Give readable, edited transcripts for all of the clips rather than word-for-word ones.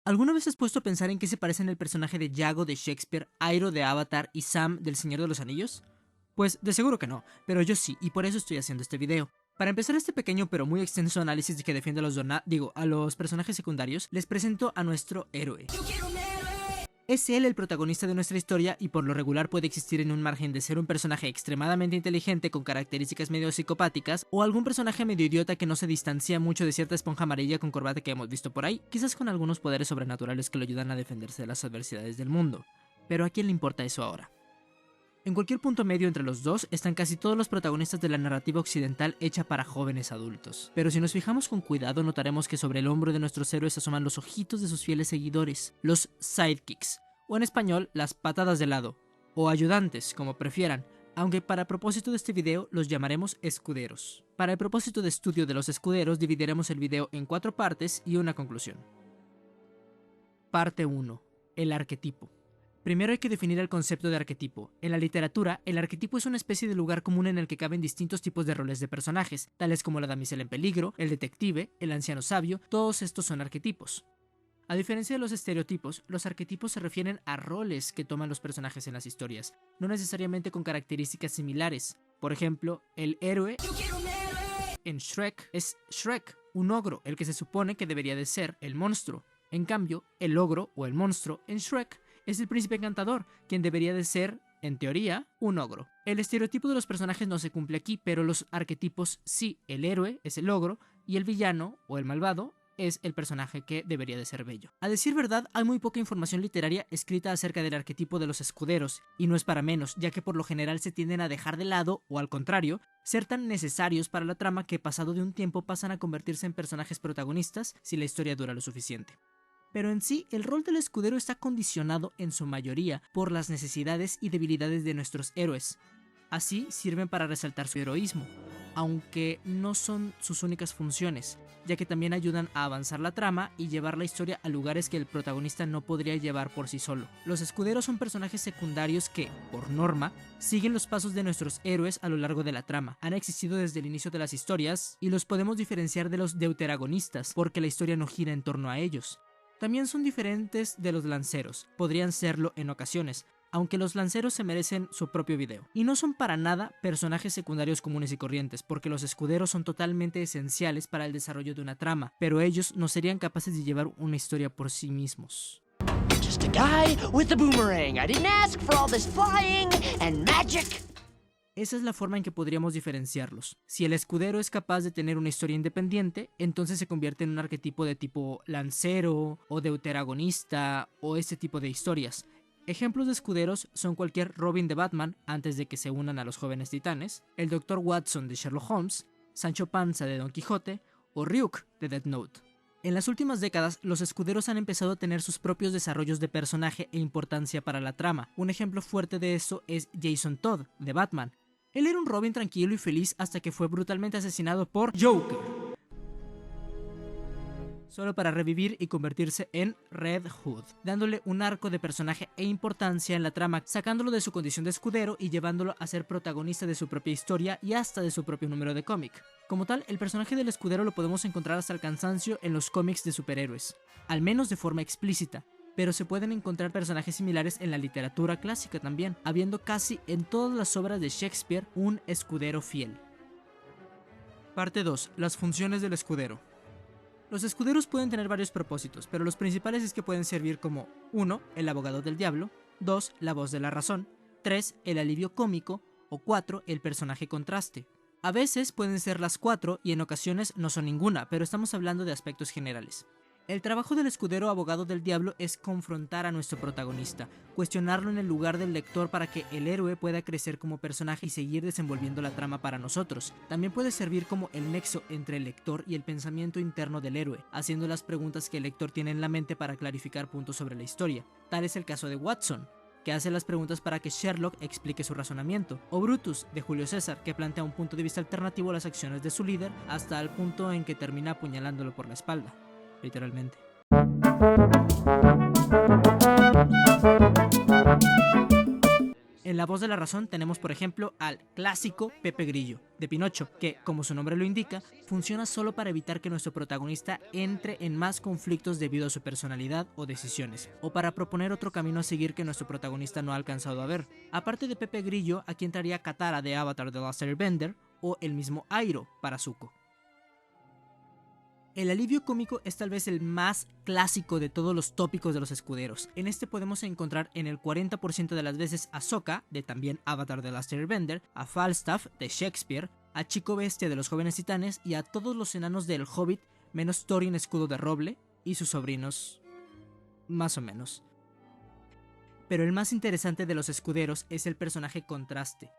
¿Alguna vez has puesto a pensar en qué se parecen el personaje de Yago de Shakespeare, Airo de Avatar y Sam del Señor de los Anillos? Pues de seguro que no, pero yo sí, y por eso estoy haciendo este video. Para empezar este pequeño pero muy extenso análisis que defiende a los personajes secundarios, les presento a nuestro héroe. Es él el protagonista de nuestra historia y por lo regular puede existir en un margen de ser un personaje extremadamente inteligente con características medio psicopáticas o algún personaje medio idiota que no se distancia mucho de cierta esponja amarilla con corbata que hemos visto por ahí, quizás con algunos poderes sobrenaturales que lo ayudan a defenderse de las adversidades del mundo. Pero ¿a quién le importa eso ahora? En cualquier punto medio entre los dos están casi todos los protagonistas de la narrativa occidental hecha para jóvenes adultos. Pero si nos fijamos con cuidado notaremos que sobre el hombro de nuestros héroes asoman los ojitos de sus fieles seguidores, los sidekicks, o en español las patadas de lado, o ayudantes como prefieran, aunque para propósito de este video los llamaremos escuderos. Para el propósito de estudio de los escuderos dividiremos el video en 4 partes y una conclusión. Parte 1. El arquetipo. Primero hay que definir el concepto de arquetipo. En la literatura, el arquetipo es una especie de lugar común en el que caben distintos tipos de roles de personajes, tales como la damisela en peligro, el detective, el anciano sabio, todos estos son arquetipos. A diferencia de los estereotipos, los arquetipos se refieren a roles que toman los personajes en las historias, no necesariamente con características similares. Por ejemplo, el héroe en Shrek es Shrek, un ogro, el que se supone que debería de ser el monstruo. En cambio, el ogro o el monstruo en Shrek es el príncipe encantador, quien debería de ser, en teoría, un ogro. El estereotipo de los personajes no se cumple aquí, pero los arquetipos sí. El héroe es el ogro y el villano o el malvado es el personaje que debería de ser bello. A decir verdad, hay muy poca información literaria escrita acerca del arquetipo de los escuderos, y no es para menos, ya que por lo general se tienden a dejar de lado, o al contrario, ser tan necesarios para la trama que pasado de un tiempo pasan a convertirse en personajes protagonistas si la historia dura lo suficiente. Pero en sí, el rol del escudero está condicionado en su mayoría por las necesidades y debilidades de nuestros héroes. Así sirven para resaltar su heroísmo, aunque no son sus únicas funciones, ya que también ayudan a avanzar la trama y llevar la historia a lugares que el protagonista no podría llevar por sí solo. Los escuderos son personajes secundarios que, por norma, siguen los pasos de nuestros héroes a lo largo de la trama. Han existido desde el inicio de las historias y los podemos diferenciar de los deuteragonistas porque la historia no gira en torno a ellos. También son diferentes de los lanceros, podrían serlo en ocasiones, aunque los lanceros se merecen su propio video. Y no son para nada personajes secundarios comunes y corrientes, porque los escuderos son totalmente esenciales para el desarrollo de una trama, pero ellos no serían capaces de llevar una historia por sí mismos. Just a guy with a boomerang. I didn't ask for all this flying and magic. Esa es la forma en que podríamos diferenciarlos. Si el escudero es capaz de tener una historia independiente, entonces se convierte en un arquetipo de tipo lancero o deuteragonista o este tipo de historias. Ejemplos de escuderos son cualquier Robin de Batman antes de que se unan a los jóvenes titanes, el Dr. Watson de Sherlock Holmes, Sancho Panza de Don Quijote o Ryuk de Death Note. En las últimas décadas, los escuderos han empezado a tener sus propios desarrollos de personaje e importancia para la trama. Un ejemplo fuerte de esto es Jason Todd de Batman. Él era un Robin tranquilo y feliz hasta que fue brutalmente asesinado por Joker, solo para revivir y convertirse en Red Hood, dándole un arco de personaje e importancia en la trama, sacándolo de su condición de escudero y llevándolo a ser protagonista de su propia historia y hasta de su propio número de cómic. Como tal, el personaje del escudero lo podemos encontrar hasta el cansancio en los cómics de superhéroes, al menos de forma explícita, pero se pueden encontrar personajes similares en la literatura clásica también, habiendo casi en todas las obras de Shakespeare un escudero fiel. Parte 2. Las funciones del escudero. Los escuderos pueden tener varios propósitos, pero los principales es que pueden servir como 1. El abogado del diablo, 2. La voz de la razón, 3. El alivio cómico o 4. El personaje contraste. A veces pueden ser las 4 y en ocasiones no son ninguna, pero estamos hablando de aspectos generales. El trabajo del escudero abogado del diablo es confrontar a nuestro protagonista, cuestionarlo en el lugar del lector para que el héroe pueda crecer como personaje y seguir desenvolviendo la trama para nosotros. También puede servir como el nexo entre el lector y el pensamiento interno del héroe, haciendo las preguntas que el lector tiene en la mente para clarificar puntos sobre la historia. Tal es el caso de Watson, que hace las preguntas para que Sherlock explique su razonamiento, o Brutus, de Julio César, que plantea un punto de vista alternativo a las acciones de su líder hasta el punto en que termina apuñalándolo por la espalda. Literalmente. En la la voz de la razón tenemos por ejemplo al clásico Pepe Grillo, de Pinocho, que, como su nombre lo indica, funciona solo para evitar que nuestro protagonista entre en más conflictos debido a su personalidad o decisiones, o para proponer otro camino a seguir que nuestro protagonista no ha alcanzado a ver. Aparte de Pepe Grillo, aquí entraría Katara de Avatar The Last Airbender, o el mismo Airo para Zuko. El alivio cómico es tal vez el más clásico de todos los tópicos de los escuderos. En este podemos encontrar en el 40% de las veces a Sokka, de también Avatar The Last Airbender, a Falstaff, de Shakespeare, a Chico Bestia de los Jóvenes Titanes y a todos los enanos del Hobbit, menos Thorin Escudo de Roble y sus sobrinos, más o menos. Pero el más interesante de los escuderos es el personaje contraste.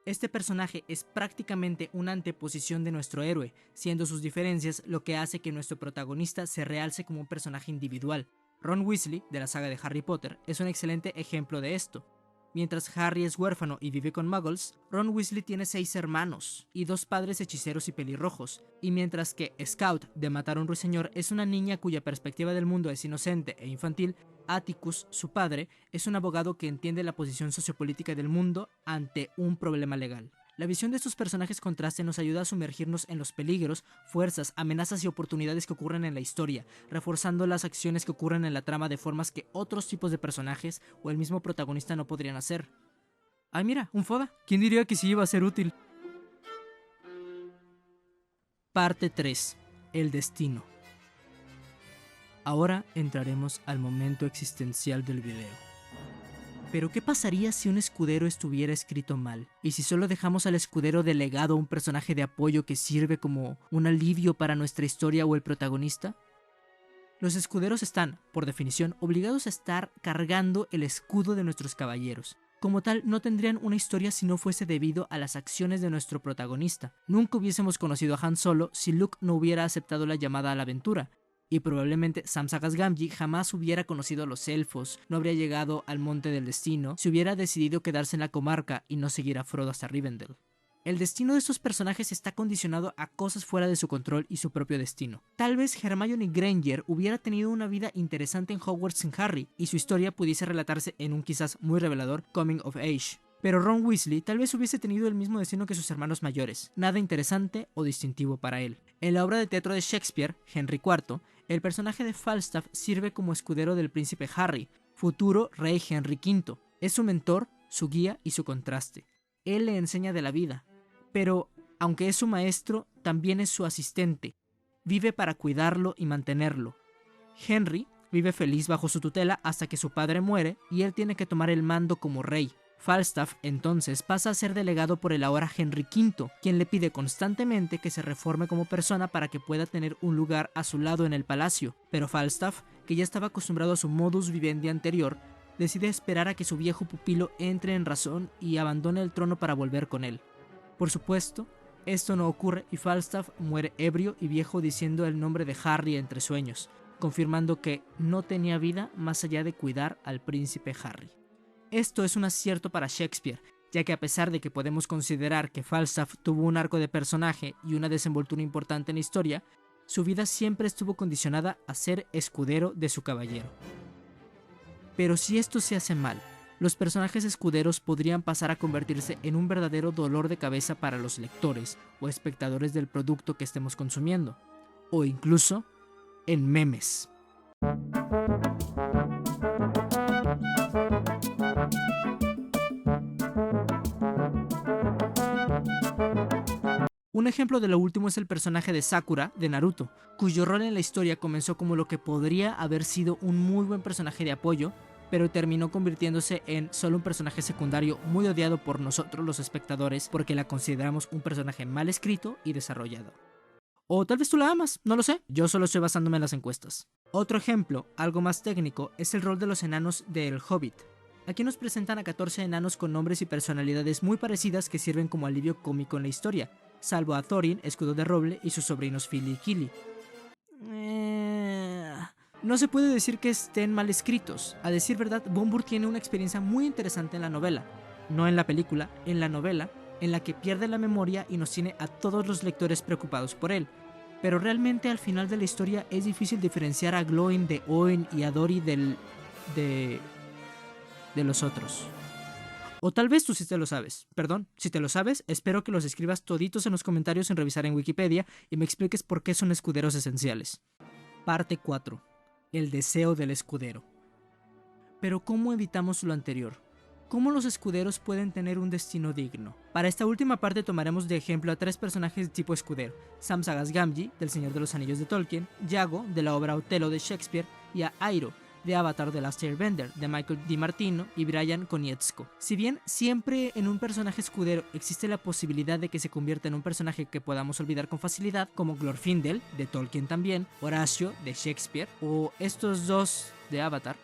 Este personaje es prácticamente una anteposición de nuestro héroe, siendo sus diferencias lo que hace que nuestro protagonista se realce como un personaje individual. Ron Weasley, de la saga de Harry Potter, es un excelente ejemplo de esto. Mientras Harry es huérfano y vive con muggles, Ron Weasley tiene 6 hermanos y 2 padres hechiceros y pelirrojos, y mientras que Scout, de Matar a un Ruiseñor, es una niña cuya perspectiva del mundo es inocente e infantil, Atticus, su padre, es un abogado que entiende la posición sociopolítica del mundo ante un problema legal. La visión de estos personajes contraste nos ayuda a sumergirnos en los peligros, fuerzas, amenazas y oportunidades que ocurren en la historia, reforzando las acciones que ocurren en la trama de formas que otros tipos de personajes o el mismo protagonista no podrían hacer. ¡Ay, mira! ¡Un Foda! ¿Quién diría que sí iba a ser útil? Parte 3. El destino. Ahora entraremos al momento existencial del video. Pero ¿qué pasaría si un escudero estuviera escrito mal? ¿Y si solo dejamos al escudero delegado a un personaje de apoyo que sirve como un alivio para nuestra historia o el protagonista? Los escuderos están, por definición, obligados a estar cargando el escudo de nuestros caballeros. Como tal, no tendrían una historia si no fuese debido a las acciones de nuestro protagonista. Nunca hubiésemos conocido a Han Solo si Luke no hubiera aceptado la llamada a la aventura. Y probablemente Sam Sagas Gamgee jamás hubiera conocido a los elfos, no habría llegado al Monte del Destino si hubiera decidido quedarse en la comarca y no seguir a Frodo hasta Rivendell. El destino de estos personajes está condicionado a cosas fuera de su control y su propio destino. Tal vez Hermione Granger hubiera tenido una vida interesante en Hogwarts sin Harry, y su historia pudiese relatarse en un quizás muy revelador coming of age. Pero Ron Weasley tal vez hubiese tenido el mismo destino que sus hermanos mayores, nada interesante o distintivo para él. En la obra de teatro de Shakespeare, Henry IV, el personaje de Falstaff sirve como escudero del príncipe Harry, futuro rey Henry V. Es su mentor, su guía y su contraste. Él le enseña de la vida, pero aunque es su maestro, también es su asistente. Vive para cuidarlo y mantenerlo. Henry vive feliz bajo su tutela hasta que su padre muere y él tiene que tomar el mando como rey. Falstaff entonces pasa a ser delegado por el ahora Henry V, quien le pide constantemente que se reforme como persona para que pueda tener un lugar a su lado en el palacio. Pero Falstaff, que ya estaba acostumbrado a su modus vivendi anterior, decide esperar a que su viejo pupilo entre en razón y abandone el trono para volver con él. Por supuesto, esto no ocurre y Falstaff muere ebrio y viejo diciendo el nombre de Harry entre sueños, confirmando que no tenía vida más allá de cuidar al príncipe Harry. Esto es un acierto para Shakespeare, ya que a pesar de que podemos considerar que Falstaff tuvo un arco de personaje y una desenvoltura importante en la historia, su vida siempre estuvo condicionada a ser escudero de su caballero. Pero si esto se hace mal, los personajes escuderos podrían pasar a convertirse en un verdadero dolor de cabeza para los lectores o espectadores del producto que estemos consumiendo, o incluso en memes. Un ejemplo de lo último es el personaje de Sakura de Naruto, cuyo rol en la historia comenzó como lo que podría haber sido un muy buen personaje de apoyo, pero terminó convirtiéndose en solo un personaje secundario muy odiado por nosotros los espectadores porque la consideramos un personaje mal escrito y desarrollado. O tal vez tú la amas, no lo sé, yo solo estoy basándome en las encuestas. Otro ejemplo, algo más técnico, es el rol de los enanos de El Hobbit. Aquí nos presentan a 14 enanos con nombres y personalidades muy parecidas que sirven como alivio cómico en la historia, salvo a Thorin, Escudo de Roble, y sus sobrinos Fili y Kili. No se puede decir que estén mal escritos. A decir verdad, Bombur tiene una experiencia muy interesante en la novela, no en la película, en la novela, en la que pierde la memoria y nos tiene a todos los lectores preocupados por él. Pero realmente al final de la historia es difícil diferenciar a Glóin de Oin y a Dori de los otros. O tal vez tú sí te lo sabes. Perdón, si te lo sabes, espero que los escribas toditos en los comentarios sin revisar en Wikipedia y me expliques por qué son escuderos esenciales. Parte 4. El deseo del escudero. Pero ¿cómo evitamos lo anterior? ¿Cómo los escuderos pueden tener un destino digno? Para esta última parte tomaremos de ejemplo a 3 personajes de tipo escudero: Sam Sagas Gamgee, del Señor de los Anillos de Tolkien, Iago, de la obra Otelo de Shakespeare, y a Iroh, de Avatar The Last Airbender, de Michael DiMartino y Brian Konietzko. Si bien siempre en un personaje escudero existe la posibilidad de que se convierta en un personaje que podamos olvidar con facilidad, como Glorfindel, de Tolkien también, Horacio, de Shakespeare, o estos dos de Avatar,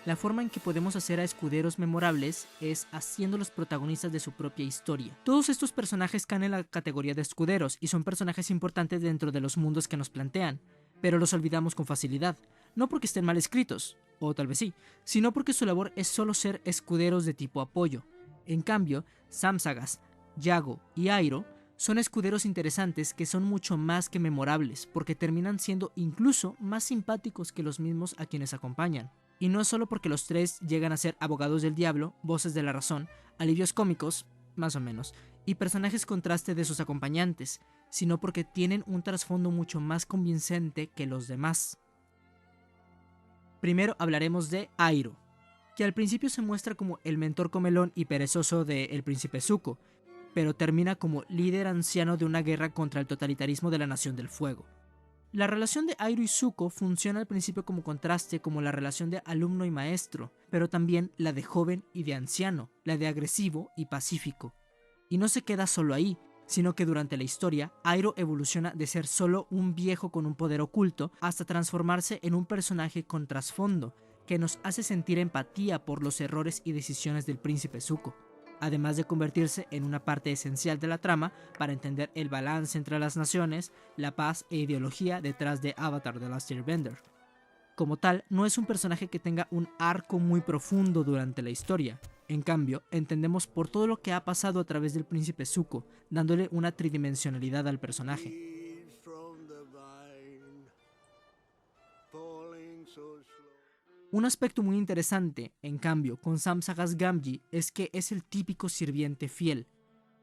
la forma en que podemos hacer a escuderos memorables es haciéndolos protagonistas de su propia historia. Todos estos personajes caen en la categoría de escuderos y son personajes importantes dentro de los mundos que nos plantean, pero los olvidamos con facilidad, no porque estén mal escritos, o tal vez sí, sino porque su labor es solo ser escuderos de tipo apoyo. En cambio, Sam Sagas, Iago y Iroh son escuderos interesantes que son mucho más que memorables, porque terminan siendo incluso más simpáticos que los mismos a quienes acompañan. Y no es solo porque los 3 llegan a ser abogados del diablo, voces de la razón, alivios cómicos, más o menos, y personajes contraste de sus acompañantes, sino porque tienen un trasfondo mucho más convincente que los demás. Primero hablaremos de Iroh, que al principio se muestra como el mentor comelón y perezoso de El Príncipe Zuko, pero termina como líder anciano de una guerra contra el totalitarismo de la Nación del Fuego. La relación de Iroh y Zuko funciona al principio como contraste, como la relación de alumno y maestro, pero también la de joven y de anciano, la de agresivo y pacífico. Y no se queda solo ahí, sino que durante la historia, Iroh evoluciona de ser solo un viejo con un poder oculto hasta transformarse en un personaje con trasfondo, que nos hace sentir empatía por los errores y decisiones del príncipe Zuko, además de convertirse en una parte esencial de la trama para entender el balance entre las naciones, la paz e ideología detrás de Avatar The Last Airbender. Como tal, no es un personaje que tenga un arco muy profundo durante la historia. En cambio, entendemos por todo lo que ha pasado a través del príncipe Zuko, dándole una tridimensionalidad al personaje. Un aspecto muy interesante, en cambio, con Sam Sagas Gamgee es que es el típico sirviente fiel.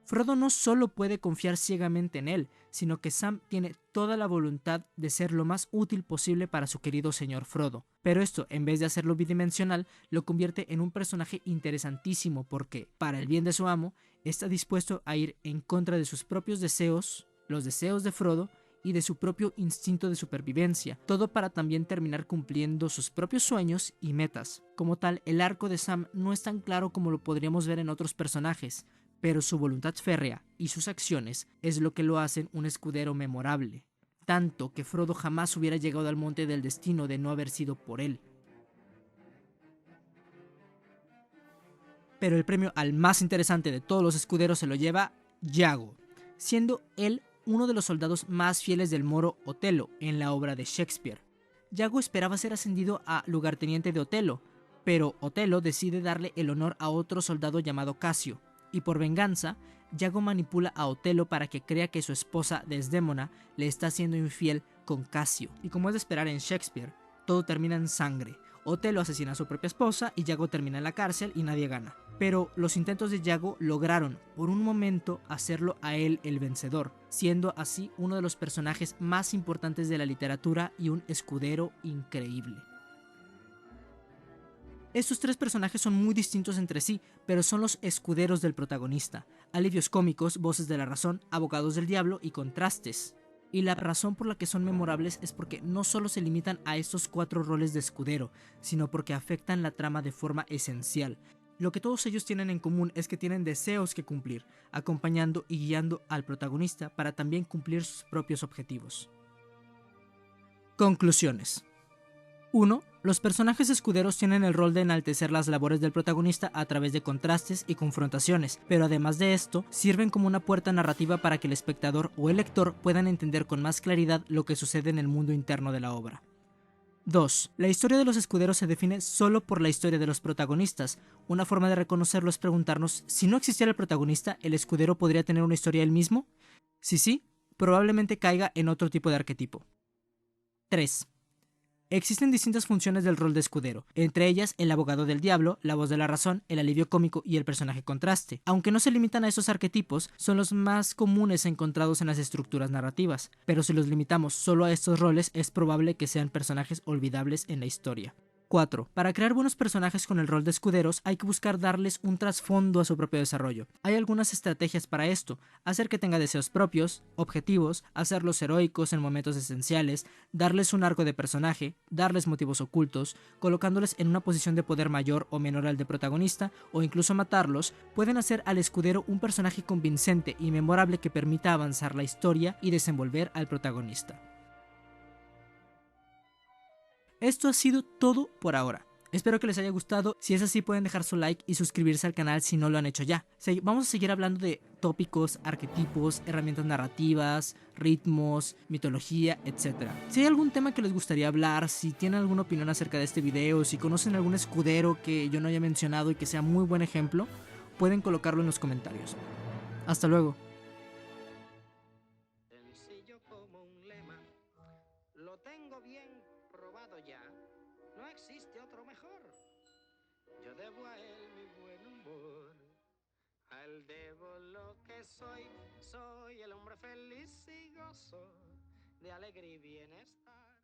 Frodo no solo puede confiar ciegamente en él, sino que Sam tiene toda la voluntad de ser lo más útil posible para su querido señor Frodo. Pero esto, en vez de hacerlo bidimensional, lo convierte en un personaje interesantísimo porque, para el bien de su amo, está dispuesto a ir en contra de sus propios deseos, los deseos de Frodo, y de su propio instinto de supervivencia, todo para también terminar cumpliendo sus propios sueños y metas. Como tal, el arco de Sam no es tan claro como lo podríamos ver en otros personajes, pero su voluntad férrea y sus acciones es lo que lo hacen un escudero memorable, tanto que Frodo jamás hubiera llegado al Monte del Destino de no haber sido por él. Pero el premio al más interesante de todos los escuderos se lo lleva Iago, siendo él uno de los soldados más fieles del moro Otelo en la obra de Shakespeare. Iago esperaba ser ascendido a lugarteniente de Otelo, pero Otelo decide darle el honor a otro soldado llamado Casio, y por venganza, Iago manipula a Otelo para que crea que su esposa Desdémona le está siendo infiel con Casio. Y como es de esperar en Shakespeare, todo termina en sangre. Otelo asesina a su propia esposa y Iago termina en la cárcel y nadie gana. Pero los intentos de Iago lograron, por un momento, hacerlo a él el vencedor, siendo así uno de los personajes más importantes de la literatura y un escudero increíble. Estos 3 personajes son muy distintos entre sí, pero son los escuderos del protagonista, alivios cómicos, voces de la razón, abogados del diablo y contrastes. Y la razón por la que son memorables es porque no solo se limitan a estos 4 roles de escudero, sino porque afectan la trama de forma esencial. Lo que todos ellos tienen en común es que tienen deseos que cumplir, acompañando y guiando al protagonista para también cumplir sus propios objetivos. Conclusiones. 1. Los personajes escuderos tienen el rol de enaltecer las labores del protagonista a través de contrastes y confrontaciones, pero además de esto, sirven como una puerta narrativa para que el espectador o el lector puedan entender con más claridad lo que sucede en el mundo interno de la obra. 2. La historia de los escuderos se define solo por la historia de los protagonistas. Una forma de reconocerlo es preguntarnos, si no existiera el protagonista, ¿el escudero podría tener una historia él mismo? Si sí, probablemente caiga en otro tipo de arquetipo. 3. Existen distintas funciones del rol de escudero, entre ellas el abogado del diablo, la voz de la razón, el alivio cómico y el personaje contraste. Aunque no se limitan a esos arquetipos, son los más comunes encontrados en las estructuras narrativas, pero si los limitamos solo a estos roles es probable que sean personajes olvidables en la historia. 4. Para crear buenos personajes con el rol de escuderos hay que buscar darles un trasfondo a su propio desarrollo. Hay algunas estrategias para esto: hacer que tenga deseos propios, objetivos, hacerlos heroicos en momentos esenciales, darles un arco de personaje, darles motivos ocultos, colocándoles en una posición de poder mayor o menor al de protagonista, o incluso matarlos. Pueden hacer al escudero un personaje convincente y memorable que permita avanzar la historia y desenvolver al protagonista. Esto ha sido todo por ahora. Espero que les haya gustado. Si es así, pueden dejar su like y suscribirse al canal si no lo han hecho ya. Vamos a seguir hablando de tópicos, arquetipos, herramientas narrativas, ritmos, mitología, etc. Si hay algún tema que les gustaría hablar, si tienen alguna opinión acerca de este video, si conocen algún escudero que yo no haya mencionado y que sea muy buen ejemplo, pueden colocarlo en los comentarios. Hasta luego. Sencillo como un lema, lo tengo bien probado ya, no existe otro mejor. Yo debo a él mi buen humor, a él debo lo que soy el hombre feliz y gozo de alegría y bienestar.